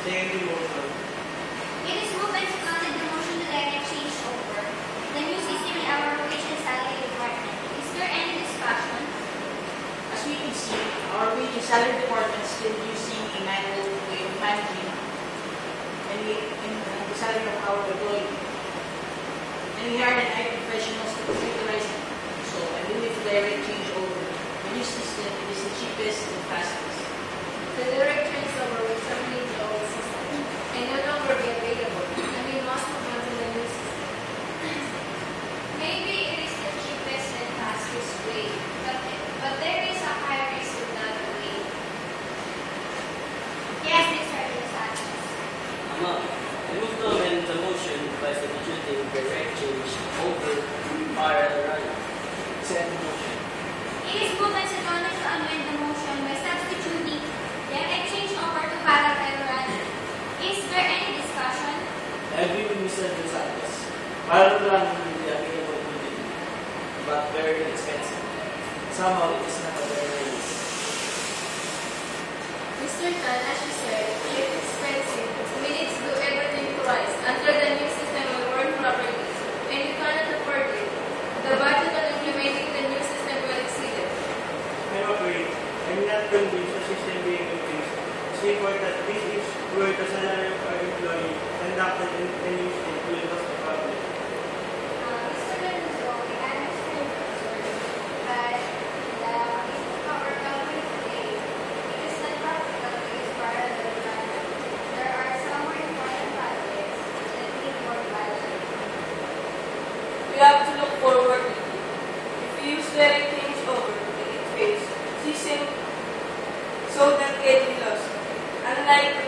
Second motion. It is moved and seconded the motion to direct change over the new system in our wage and salary department. Is there any discussion? As we can see, our wage and salary department is still using a manual way of managing the salary of our employee. And we hired an IT professionals to computerize it. So I believe the direct change over the new system is the cheapest and fastest. The direct change over will terminate the old system and no longer be available, and we must move on to the new system. Maybe it is the cheapest and fastest way, but there is a high risk of not way. Yes, Mr. Rosales. I move to amend the motion by substituting direct change over parallel running. Second motion. It is moved and seconded to amend the motion by substituting direct change over to parallel running. Is there any discussion? I agree with Mr. Rosales. Parallel running will be available quickly, but very expensive. Somehow it is not a very risk. Mr. Tan, as you said, if it's expensive, we need to do everything twice until the new system will work properly, and we cannot afford it. The budget on implementing the new system will exceed it. I'm afraid I'm not convinced the system being increased. It's important that this is where the salary of our employee conducted and used it will cost the public. Mr. Venezuela, I understand your concern, but our government today, it is not practical to use parallel running. There are some more important projects that need more budget. We have to look forward. If we use direct change over and it fails, system so that get lost. Unlike